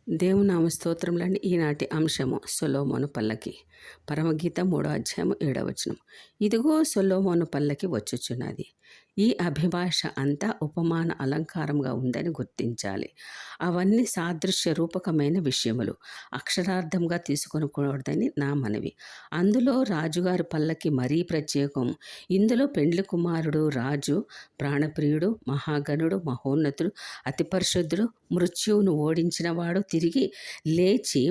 దేవుని నామ స్తోత్రములండి. ఈనాటి అంశము సొలొమోను పల్లకి. పరమగీత 3 అధ్యాయము 7 వచనం. ఇదిగో సొలొమోను పల్లకి వచ్చుచున్నది. ఈ అభిభాష అంతా ఉపమాన అలంకారంగా ఉందని గుర్తించాలి. అవన్నీ సాదృశ్య రూపకమైన విషయములు, అక్షరార్థంగా తీసుకొనకూడదని నా మనవి. అందులో రాజుగారి పల్లకి మరీ ప్రత్యేకం. ఇందులో పెండ్లి కుమారుడు రాజు, ప్రాణప్రియుడు, మహాగణుడు, మహోన్నతుడు, అతి పరిశుద్ధుడు, మృత్యువును ఓడించినవాడు, తిరిగి లేచి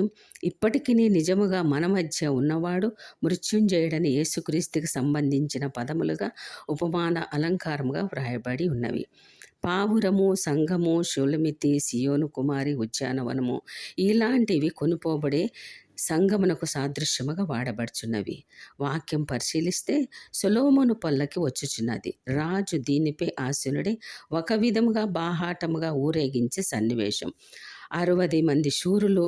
ఇప్పటికీ నిజముగా మన మధ్య ఉన్నవాడు, మృత్యుంజయుడని యేసుక్రీస్తుకి సంబంధించిన పదములుగా ఉపమాన అలంకారముగా వ్రాయబడి ఉన్నవి. పావురము, సంఘము, షులమితి, సియోను కుమారి, ఉద్యానవనము ఇలాంటివి కొనుపోబడే సంగమునకు సాదృశ్యముగా వాడబడుచున్నవి. వాక్యం పరిశీలిస్తే సొలొమోను పల్లకి వచ్చుచున్నది. రాజు దీనిపై ఆసీనుడై ఒక విధముగా బాహాటముగా ఊరేగించే సన్నివేశం. 60 మంది శూరులు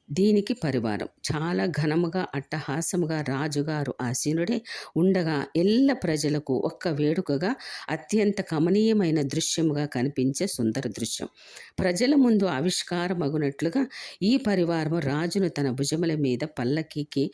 దీనికి పరివారం. చాలా ఘనముగా అట్టహాసముగా రాజుగారు ఆసీనుడే ఉండగా ఎల్ల ప్రజలకు ఒక్క వేడుకగా అత్యంత కమనీయమైన దృశ్యముగా కనిపించే సుందర దృశ్యం. ప్రజల ముందు ఆవిష్కారమగునట్లుగా ఈ పరివారము రాజును తన భుజముల మీద పల్లకీకి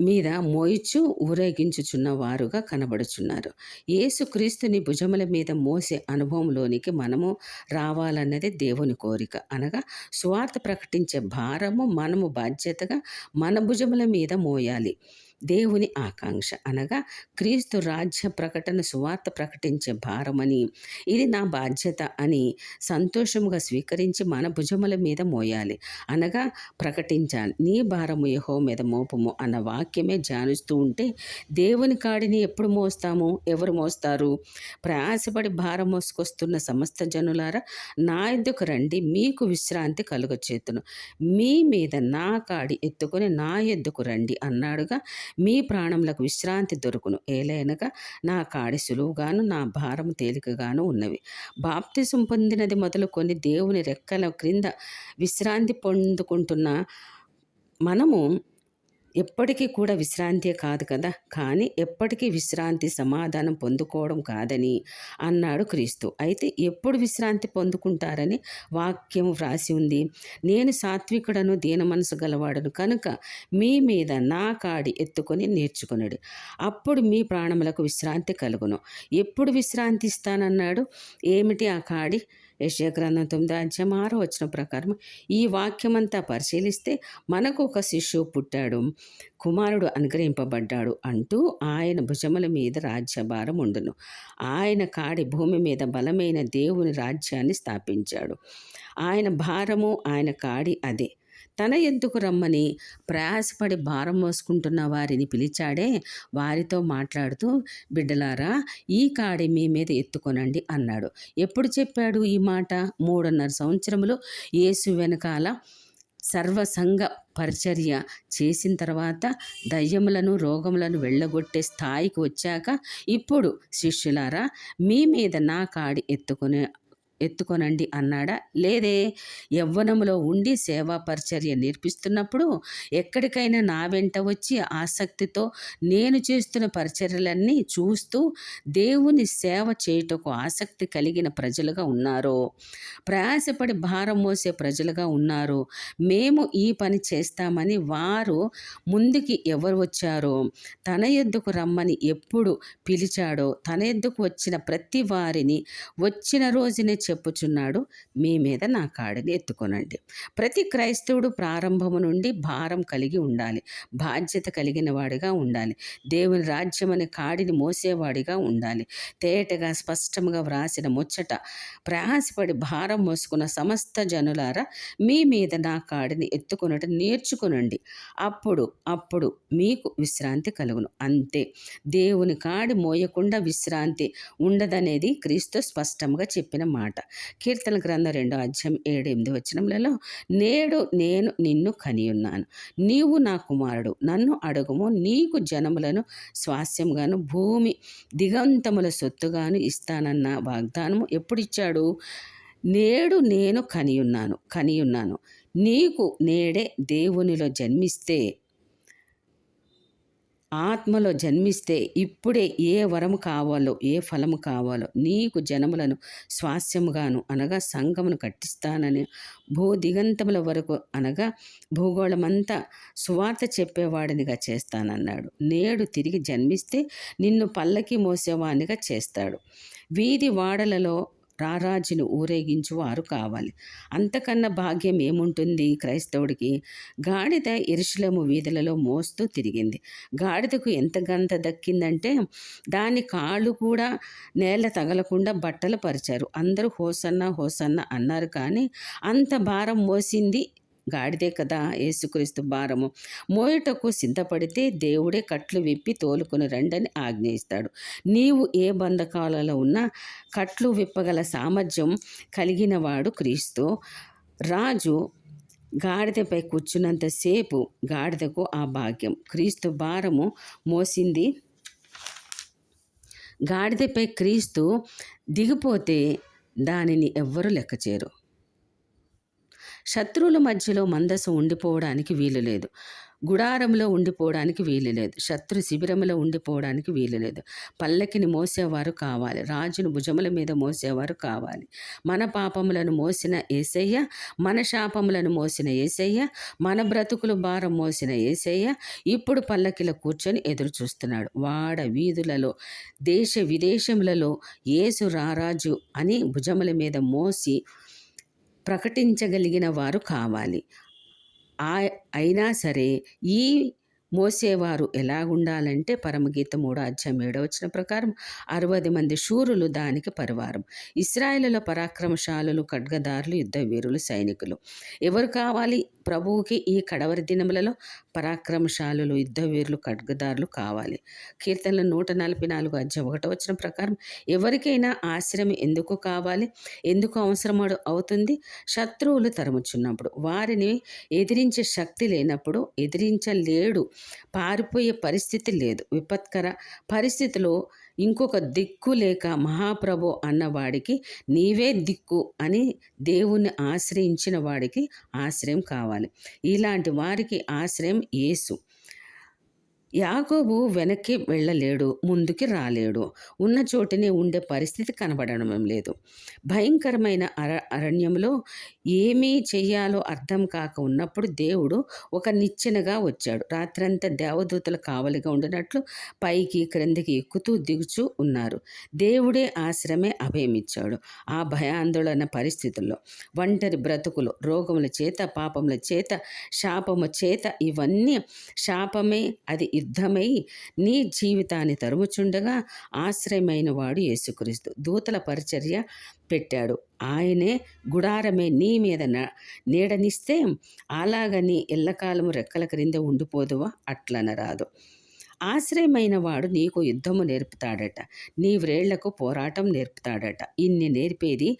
మీద మోయిచు ఊరేగించుచున్న వారుగా కనబడుచున్నారు. యేసుక్రీస్తుని భుజముల మీద మోసే అనుభవంలోనికి మనము రావాలన్నది దేవుని కోరిక. అనగా సువార్త ప్రకటించే భారము మనము బాధ్యతగా మన భుజముల మీద మోయాలి. దేవుని ఆకాంక్ష అనగా క్రీస్తు రాజ్య ప్రకటన, సువార్త ప్రకటించే భారమని, ఇది నా బాధ్యత అని సంతోషముగా స్వీకరించి మన భుజముల మీద మోయాలి. అనగా ప్రకటించాలి. నీ భారము యెహోవా మీద మోపము అన్న వాక్యమే ధ్యానిస్తూ ఉంటే దేవుని కాడిని ఎప్పుడు మోస్తాము? ఎవరు మోస్తారు? ప్రయాసపడి భారం మోసుకొస్తున్న సమస్త జనులారా, నా యొద్దకు రండి, మీకు విశ్రాంతి కలుగచేతును. మీ మీద నా కాడి ఎత్తుకొని నా యొద్దకు రండి అన్నాడుగా. మీ ప్రాణములకు విశ్రాంతి దొరుకును. ఏలైనగా నా కాడి సులువుగాను నా భారము తేలికగాను ఉన్నవి. బాప్తిసం పొందినది మొదలుకొని దేవుని రెక్కల క్రింద విశ్రాంతి పొందుకుంటున్న మనము ఎప్పటికీ కూడా విశ్రాంతే కాదు కదా, కానీ ఎప్పటికీ విశ్రాంతి సమాధానం పొందుకోవడం కాదని అన్నాడు క్రీస్తు. అయితే ఎప్పుడు విశ్రాంతి పొందుకుంటారని వాక్యం వ్రాసి ఉంది. నేను సాత్వికుడను, దీన మనసు గలవాడను కనుక మీ మీద నా కాడి ఎత్తుకొని నేర్చుకున్నాడు, అప్పుడు మీ ప్రాణములకు విశ్రాంతి కలుగును. ఎప్పుడు విశ్రాంతి ఇస్తానన్నాడు? ఏమిటి ఆ కాడి? యెషయా గ్రంథం 9 అధ్యాయం 6 ప్రకారం ఈ వాక్యమంతా పరిశీలిస్తే మనకు ఒక శిశువు పుట్టాడు, కుమారుడు అనుగ్రహింపబడ్డాడు అంటూ ఆయన భుజముల మీద రాజ్యభారం ఉండును. ఆయన కాడి భూమి మీద బలమైన దేవుని రాజ్యాన్ని స్థాపించాడు. ఆయన భారము, ఆయన కాడి అదే. తన ఎద్దుకు రమ్మని ప్రయాసపడి భారం మోసుకుంటున్న వారిని పిలిచాడే, వారితో మాట్లాడుతూ, బిడ్డలారా, ఈ కాడి మీ మీద ఎత్తుకొనండి అన్నాడు. ఎప్పుడు చెప్పాడు ఈ మాట? 3.5 సంవత్సరములు యేసు వెనకాల సర్వసంగ పరిచర్య చేసిన తర్వాత, దయ్యములను, రోగములను వెళ్ళగొట్టే స్థాయికి వచ్చాక, ఇప్పుడు శిష్యులారా, మీ మీద నా కాడి ఎత్తుకొనండి అన్నాడా? లేదే. యవ్వనములో ఉండి సేవా పరిచర్య నేర్పిస్తున్నప్పుడు ఎక్కడికైనా నా వెంట వచ్చి ఆసక్తితో నేను చేస్తున్న పరిచర్యలన్నీ చూస్తూ దేవుని సేవ చేయుటకు ఆసక్తి కలిగిన ప్రజలుగా ఉన్నారో, ప్రయాసపడి భారం మోసే ప్రజలుగా ఉన్నారో, మేము ఈ పని చేస్తామని వారు ముందుకి ఎవరు వచ్చారో, తన యొద్దకు రమ్మని ఎప్పుడు పిలిచాడో, తన యొద్దకు వచ్చిన ప్రతి వారిని వచ్చిన రోజునే చెప్పుచున్నాడు, మీ మీద నా కాడిని ఎత్తుకొనండి. ప్రతి క్రైస్తవుడు ప్రారంభము నుండి భారం కలిగి ఉండాలి, బాధ్యత కలిగిన వాడిగా ఉండాలి, దేవుని రాజ్యం అనే కాడిని మోసేవాడిగా ఉండాలి. తేటగా స్పష్టంగా వ్రాసిన ముచ్చట, ప్రయాసపడి భారం మోసుకున్న సమస్త జనులారా, మీ మీద నా కాడిని ఎత్తుకొనటం నేర్చుకునండి, అప్పుడు మీకు విశ్రాంతి కలుగును. అంతే. దేవుని కాడి మోయకుండా విశ్రాంతి ఉండదనేది క్రీస్తు స్పష్టంగా చెప్పిన మాట. కీర్తన గ్రంథం 2 అధ్యాయం 7-8 నేడు నేను నిన్ను కనియున్నాను, నీవు నా కుమారుడు, నన్ను అడుగుము, నీకు జనములను స్వాస్యంగాను భూమి దిగంతముల సొత్తుగాను ఇస్తానన్న వాగ్దానము ఎప్పుడిచ్చాడు? నేడు నేను కనియున్నాను. నీకు నేడే దేవునిలో జన్మిస్తే ఆత్మలో జన్మిస్తే ఇప్పుడే ఏ వరము కావాలో, ఏ ఫలము కావాలో నీకు జనములను స్వాస్యముగాను అనగా సంఘమును కట్టిస్తానని దిగంతముల వరకు అనగా భూగోళమంతా సువార్త చెప్పేవాడినిగా చేస్తానన్నాడు. నేడు తిరిగి జన్మిస్తే నిన్ను పల్లకి మోసేవానిగా చేస్తాడు. వీధి వాడలలో రారాజును ఊరేగించువారు కావాలి. అంతకన్నా భాగ్యం ఏముంటుంది క్రైస్తవుడికి? గాడిద యెరూషలేము వీధులలో మోస్తూ తిరిగింది. గాడిదకు ఎంత గంత దక్కిందంటే దాని కాళ్ళు కూడా నేల తగలకుండా బట్టలు పరిచారు. అందరూ హోసన్నా హోసన్నా అన్నారు, కానీ అంత భారం మోసింది గాడిదే కదా. యేసుక్రీస్తు భారము మోయుటకు సిద్ధపడితే దేవుడే కట్లు విప్పి తోలుకొని రండని ఆజ్ఞయిస్తాడు. నీవు ఏ బంధకాలలో ఉన్నా కట్లు విప్పగల సామర్థ్యం కలిగినవాడు క్రీస్తు. రాజు గాడిదపై కూర్చున్నంతసేపు గాడిదకు ఆ భాగ్యం. క్రీస్తు భారము మోసింది. గాడిదపై క్రీస్తు దిగిపోతే దానిని ఎవ్వరూ లెక్కచేయరు. శత్రువుల మధ్యలో మందసం ఉండిపోవడానికి వీలు లేదు. గుడారంలో ఉండిపోవడానికి వీలు లేదు. శత్రు శిబిరంలో ఉండిపోవడానికి వీలు లేదు. పల్లకిని మోసేవారు కావాలి. రాజును భుజముల మీద మోసేవారు కావాలి. మన పాపములను మోసిన యేసయ్య, మన శాపములను మోసిన యేసయ్య, మన బ్రతుకులు భారం మోసిన యేసయ్య ఇప్పుడు పల్లకిలో కూర్చొని ఎదురు చూస్తున్నాడు. వాడ వీధులలో దేశ విదేశములలో యేసు రారాజు అని భుజముల మీద మోసి ప్రకటించగలిగిన వారు కావాలి. అయినా సరే ఈ మోసేవారు ఎలాగుండాలంటే పరమగీతం 3:7 ప్రకారం 60 మంది శూరులు దానికి పరివారం. ఇశ్రాయేలులో పరాక్రమశాలులు, ఖడ్గదారులు, యుద్ధ వీరులు, సైనికులు. ఎవరు కావాలి ప్రభువుకి? ఈ కడవరి దినములలో పరాక్రమశాలులు, యుద్ధ వీరులు, ఖడ్గదారులు కావాలి. కీర్తనలు 144:1 ప్రకారం ఎవరికైనా ఆశ్రయం ఎందుకు కావాలి? ఎందుకు అవసరం అవుతుంది? శత్రువులు తరుముచున్నప్పుడు, వారిని ఎదిరించే శక్తి లేనప్పుడు, ఎదిరించలేడు, పారిపోయే పరిస్థితి లేదు, విపత్కర పరిస్థితిలో ఇంకొక దిక్కు లేక మహాప్రభు అన్నవాడికి నీవే దిక్కు అని దేవుణ్ణి ఆశ్రయించిన వాడికి ఆశ్రయం కావాలి. ఇలాంటి వారికి ఆశ్రయం యేసు. యాకోబు వెనక్కి వెళ్ళలేడు, ముందుకి రాలేడు. ఉన్న చోటనే ఉండే పరిస్థితి కనబడడం లేదు. భయంకరమైన అరణ్యంలో ఏమీ చెయ్యాలో అర్థం కాక ఉన్నప్పుడు దేవుడు ఒక నిచ్చెనగా వచ్చాడు. రాత్రంతా దేవదూతలు కావలిగా ఉండినట్లు పైకి క్రిందికి ఎక్కుతూ దిగుచూ ఉన్నారు. దేవుడే ఆశ్రమే అభయమిచ్చాడు. ఆ భయాందోళన పరిస్థితుల్లో ఒంటరి బ్రతుకులు, రోగముల చేత, పాపముల చేత, శాపము చేత, ఇవన్నీ శాపమే, అది యుద్ధమై నీ జీవితాన్ని తరుముచుండగా ఆశ్రయమైన వాడు యేసుక్రీస్తు. దూతల పరిచర్య పెట్టాడు. ఆయనే గుడారమే నీ మీద నీడనిస్తే అలాగని ఎల్లకాలము రెక్కల క్రింద ఉండిపోదువా? అట్లనరాదు. ఆశ్రయమైన వాడు నీకు యుద్ధము నేర్పుతాడట, నీ వ్రేళ్లకు పోరాటం నేర్పుతాడట. ఇన్ని నేర్పేది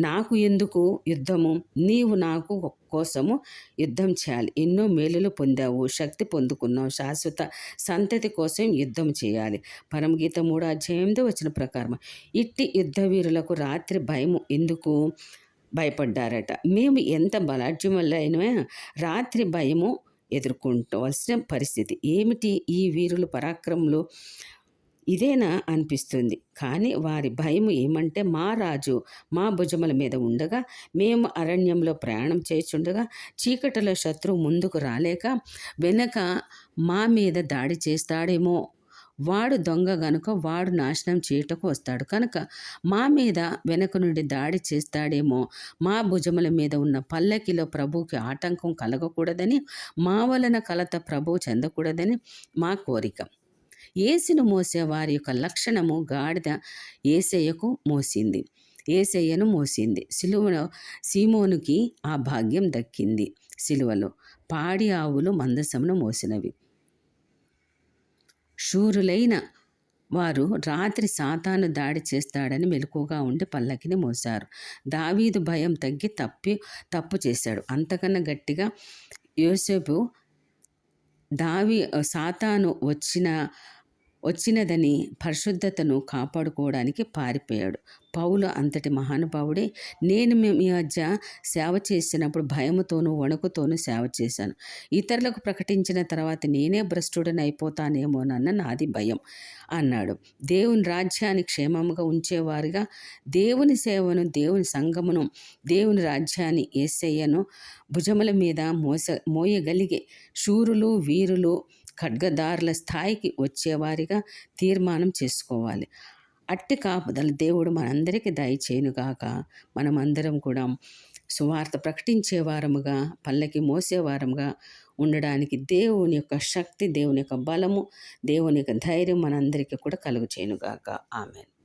నాకు ఎందుకు యుద్ధము? నీవు నాకు కోసము యుద్ధం చేయాలి. ఎన్నో మేలులు పొందావు, శక్తి పొందుకున్నావు, శాశ్వత సంతతి కోసం యుద్ధం చేయాలి. పరమగీతం 3:8 ప్రకారం ఇట్టి యుద్ధ వీరులకు రాత్రి భయము ఎందుకు? భయపడ్డారట. మేము ఎంత బలాఢ్యములైనా రాత్రి భయము ఎదుర్కొంటవలసిన పరిస్థితి ఏమిటి? ఈ వీరులు పరాక్రములు ఇదేనా అనిపిస్తుంది. కానీ వారి భయం ఏమంటే, మా రాజు మా భుజముల మీద ఉండగా, మేము అరణ్యంలో ప్రయాణం చేస్తుండగా, చీకటిలో శత్రువు ముందుకు రాలేక వెనక మా మీద దాడి చేస్తాడేమో. వాడు దొంగ గనుక వాడు నాశనం చేయుటకు వస్తాడు కనుక మా మీద వెనక నుండి దాడి చేస్తాడేమో. మా భుజముల మీద ఉన్న పల్లకిలో ప్రభువుకి ఆటంకం కలగకూడదని, మా వలన కలత ప్రభువు చెందకూడదని మా కోరిక. యేసును మోసే వారి యొక్క లక్షణము గాడిద యేసయ్యను మోసింది. సిలువలో సీమోనుకి ఆ భాగ్యం దక్కింది. సిలువలో పాడి ఆవులు మందసమును మోసినవి. శూరులైన వారు రాత్రి సాతాను దాడి చేస్తాడని మెలకుగా ఉండి పల్లకిని మోశారు. దావీదు భయం తగ్గి తప్పు చేశాడు. అంతకన్నా గట్టిగా యోసేపు సాతాను వచ్చినదని పరిశుద్ధతను కాపాడుకోవడానికి పారిపోయాడు. పౌలు అంతటి మహానుభావుడే. నేను మీ మధ్య సేవ చేసినప్పుడు భయముతోనూ వణుకుతోనూ సేవ చేశాను. ఇతరులకు ప్రకటించిన తర్వాత నేనే భ్రష్టుడని అయిపోతానేమోనన్న నాది భయం అన్నాడు. దేవుని రాజ్యాన్ని క్షేమముగా ఉంచేవారుగా, దేవుని సేవను, దేవుని సంఘమును, దేవుని రాజ్యాన్ని, యేసయ్యను భుజముల మీద మోయగలిగే శూరులు, వీరులు, ఖడ్గదారుల స్థాయికి వచ్చేవారిగా తీర్మానం చేసుకోవాలి. అట్టి కాపుదల దేవుడు మనందరికీ దయచేయునుగాక. మనమందరం కూడా సువార్త ప్రకటించే వారముగా, పల్లకి మోసేవారముగా ఉండడానికి దేవుని యొక్క శక్తి, దేవుని యొక్క బలము, దేవుని యొక్క ధైర్యం మనందరికీ కూడా కలుగు చేయనుగాక. ఆమెన్.